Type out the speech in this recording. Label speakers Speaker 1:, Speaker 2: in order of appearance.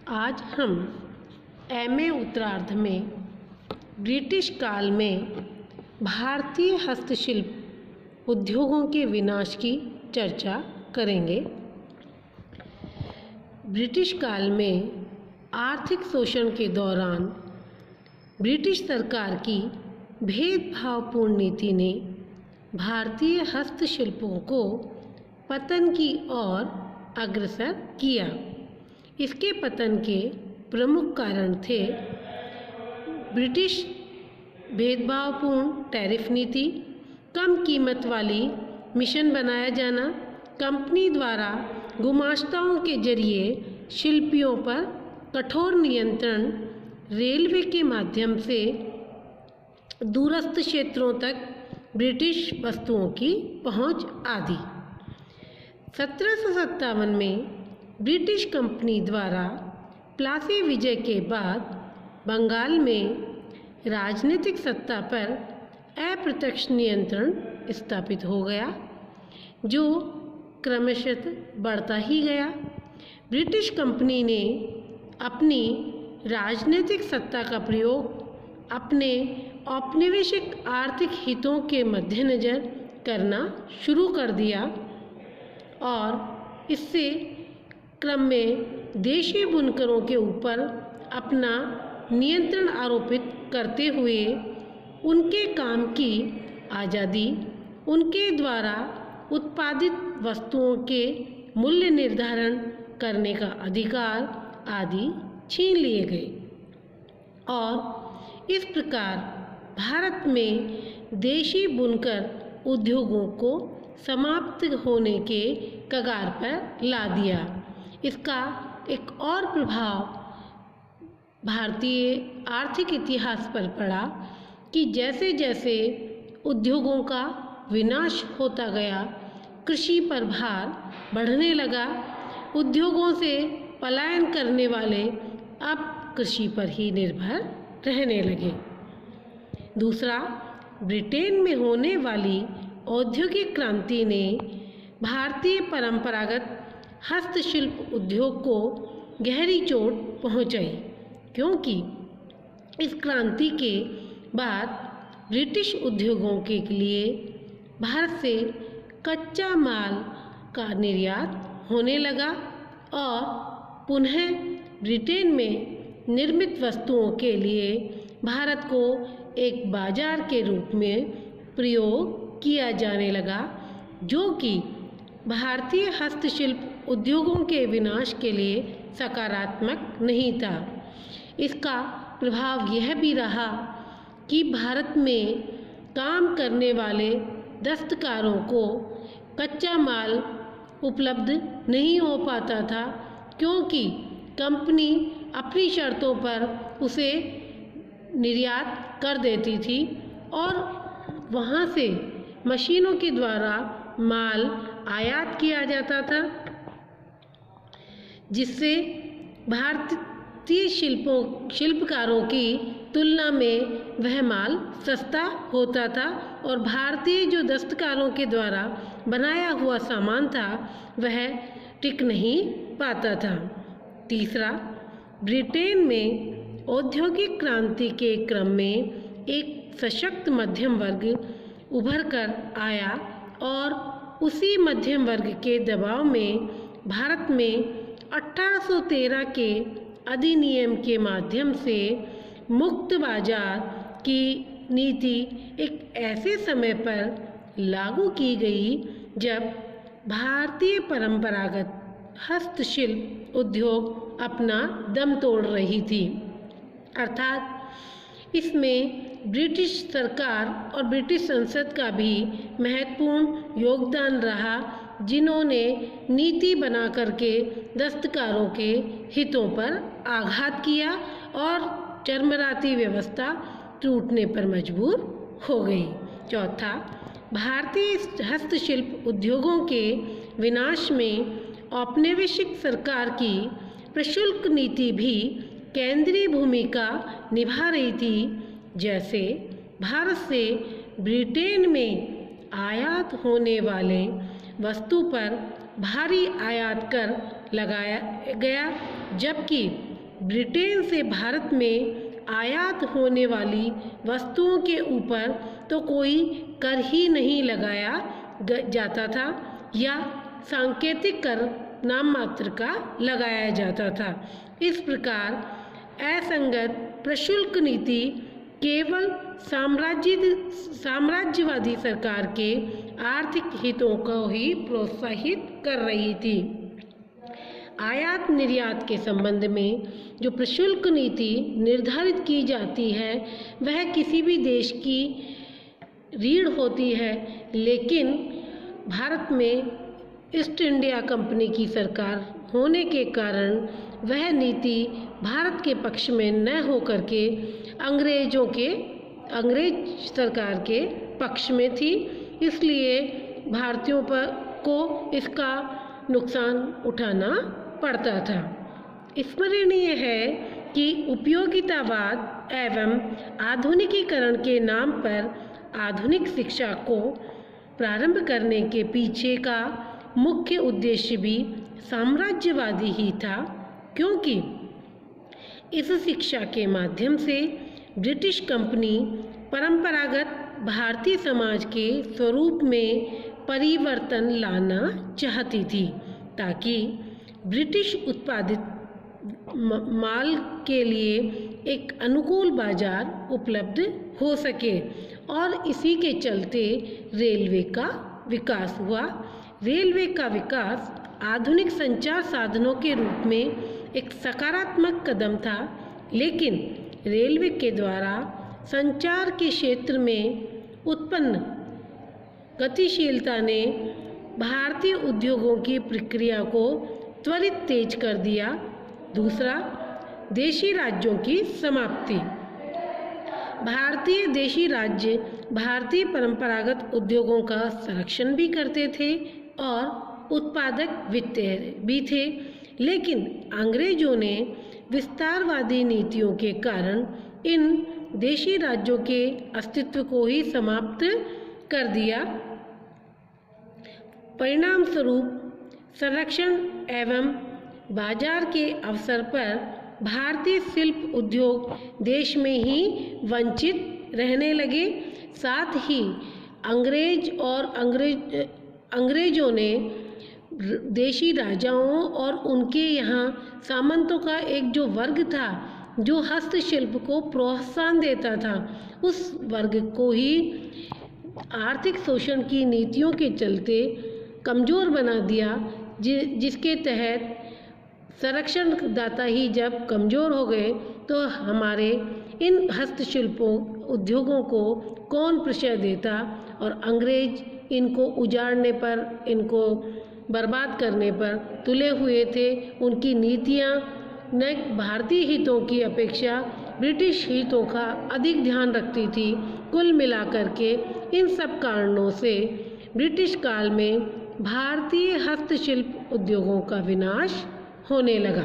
Speaker 1: आज हम एमए उत्तरार्ध में ब्रिटिश काल में भारतीय हस्तशिल्प उद्योगों के विनाश की चर्चा करेंगे। ब्रिटिश काल में आर्थिक शोषण के दौरान ब्रिटिश सरकार की भेदभावपूर्ण नीति ने भारतीय हस्तशिल्पों को पतन की ओर अग्रसर किया। इसके पतन के प्रमुख कारण थे ब्रिटिश भेदभावपूर्ण टैरिफ नीति, कम कीमत वाली मिशन बनाया जाना, कंपनी द्वारा गुमाश्ताओं के जरिए शिल्पियों पर कठोर नियंत्रण, रेलवे के माध्यम से दूरस्थ क्षेत्रों तक ब्रिटिश वस्तुओं की पहुंच आदि। 1757 में ब्रिटिश कंपनी द्वारा प्लासी विजय के बाद बंगाल में राजनीतिक सत्ता पर अप्रत्यक्ष नियंत्रण स्थापित हो गया, जो क्रमशः बढ़ता ही गया। ब्रिटिश कंपनी ने अपनी राजनीतिक सत्ता का प्रयोग अपने औपनिवेशिक आर्थिक हितों के मद्देनज़र करना शुरू कर दिया और इससे क्रम में देशी बुनकरों के ऊपर अपना नियंत्रण आरोपित करते हुए उनके काम की आज़ादी, उनके द्वारा उत्पादित वस्तुओं के मूल्य निर्धारण करने का अधिकार आदि छीन लिए गए और इस प्रकार भारत में देशी बुनकर उद्योगों को समाप्त होने के कगार पर ला दिया। इसका एक और प्रभाव भारतीय आर्थिक इतिहास पर पड़ा कि जैसे जैसे उद्योगों का विनाश होता गया, कृषि पर भार बढ़ने लगा। उद्योगों से पलायन करने वाले अब कृषि पर ही निर्भर रहने लगे। दूसरा, ब्रिटेन में होने वाली औद्योगिक क्रांति ने भारतीय परंपरागत हस्तशिल्प उद्योग को गहरी चोट पहुंचाई, क्योंकि इस क्रांति के बाद ब्रिटिश उद्योगों के लिए भारत से कच्चा माल का निर्यात होने लगा और पुनः ब्रिटेन में निर्मित वस्तुओं के लिए भारत को एक बाजार के रूप में प्रयोग किया जाने लगा, जो कि भारतीय हस्तशिल्प उद्योगों के विनाश के लिए सकारात्मक नहीं था। इसका प्रभाव यह भी रहा कि भारत में काम करने वाले दस्तकारों को कच्चा माल उपलब्ध नहीं हो पाता था, क्योंकि कंपनी अपनी शर्तों पर उसे निर्यात कर देती थी और वहाँ से मशीनों के द्वारा माल आयात किया जाता था, जिससे भारतीय शिल्पकारों की तुलना में वह माल सस्ता होता था और भारतीय जो दस्तकारों के द्वारा बनाया हुआ सामान था वह टिक नहीं पाता था। तीसरा, ब्रिटेन में औद्योगिक क्रांति के क्रम में एक सशक्त मध्यम वर्ग उभर कर आया और उसी मध्यम वर्ग के दबाव में भारत में 1813 के अधिनियम के माध्यम से मुक्त बाजार की नीति एक ऐसे समय पर लागू की गई जब भारतीय परंपरागत हस्तशिल्प उद्योग अपना दम तोड़ रही थी। अर्थात इसमें ब्रिटिश सरकार और ब्रिटिश संसद का भी महत्वपूर्ण योगदान रहा, जिन्होंने नीति बना करके दस्तकारों के हितों पर आघात किया और चरमराती व्यवस्था टूटने पर मजबूर हो गई। चौथा, भारतीय हस्तशिल्प उद्योगों के विनाश में औपनिवेशिक सरकार की प्रशुल्क नीति भी केंद्रीय भूमिका निभा रही थी। जैसे भारत से ब्रिटेन में आयात होने वाले वस्तु पर भारी आयात कर लगाया गया, जबकि ब्रिटेन से भारत में आयात होने वाली वस्तुओं के ऊपर तो कोई कर ही नहीं लगाया जाता था या सांकेतिक कर नाम मात्र का लगाया जाता था। इस प्रकार असंगत प्रशुल्क नीति केवल साम्राज्यवादी सरकार के आर्थिक हितों को ही प्रोत्साहित कर रही थी। आयात निर्यात के संबंध में जो प्रशुल्क नीति निर्धारित की जाती है वह किसी भी देश की रीढ़ होती है, लेकिन भारत में ईस्ट इंडिया कंपनी की सरकार होने के कारण वह नीति भारत के पक्ष में न होकर के अंग्रेज सरकार के पक्ष में थी। इसलिए भारतीयों को इसका नुकसान उठाना पड़ता था। स्मरणीय है कि उपयोगितावाद एवं आधुनिकीकरण के नाम पर आधुनिक शिक्षा को प्रारंभ करने के पीछे का मुख्य उद्देश्य भी साम्राज्यवादी ही था, क्योंकि इस शिक्षा के माध्यम से ब्रिटिश कंपनी परंपरागत भारतीय समाज के स्वरूप में परिवर्तन लाना चाहती थी, ताकि ब्रिटिश उत्पादित माल के लिए एक अनुकूल बाजार उपलब्ध हो सके। और इसी के चलते रेलवे का विकास हुआ। रेलवे का विकास आधुनिक संचार साधनों के रूप में एक सकारात्मक कदम था, लेकिन रेलवे के द्वारा संचार के क्षेत्र में उत्पन्न गतिशीलता ने भारतीय उद्योगों की प्रक्रिया को त्वरित तेज कर दिया। दूसरा, देशी राज्यों की समाप्ति। भारतीय देशी राज्य भारतीय परंपरागत उद्योगों का संरक्षण भी करते थे और उत्पादक भी थे, लेकिन अंग्रेजों ने विस्तारवादी नीतियों के कारण इन देशी राज्यों के अस्तित्व को ही समाप्त कर दिया। परिणाम स्वरूप संरक्षण एवं बाजार के अवसर पर भारतीय शिल्प उद्योग देश में ही वंचित रहने लगे। साथ ही अंग्रेजों ने देशी राजाओं और उनके यहाँ सामंतों का एक जो वर्ग था जो हस्तशिल्प को प्रोत्साहन देता था, उस वर्ग को ही आर्थिक शोषण की नीतियों के चलते कमज़ोर बना दिया, जिसके तहत संरक्षणदाता ही जब कमज़ोर हो गए तो हमारे इन हस्तशिल्पों उद्योगों को कौन प्रश्रय देता, और अंग्रेज इनको उजाड़ने पर, इनको बर्बाद करने पर तुले हुए थे। उनकी नीतियाँ न भारतीय हितों की अपेक्षा ब्रिटिश हितों का अधिक ध्यान रखती थी। कुल मिलाकर के इन सब कारणों से ब्रिटिश काल में भारतीय हस्तशिल्प उद्योगों का विनाश होने लगा।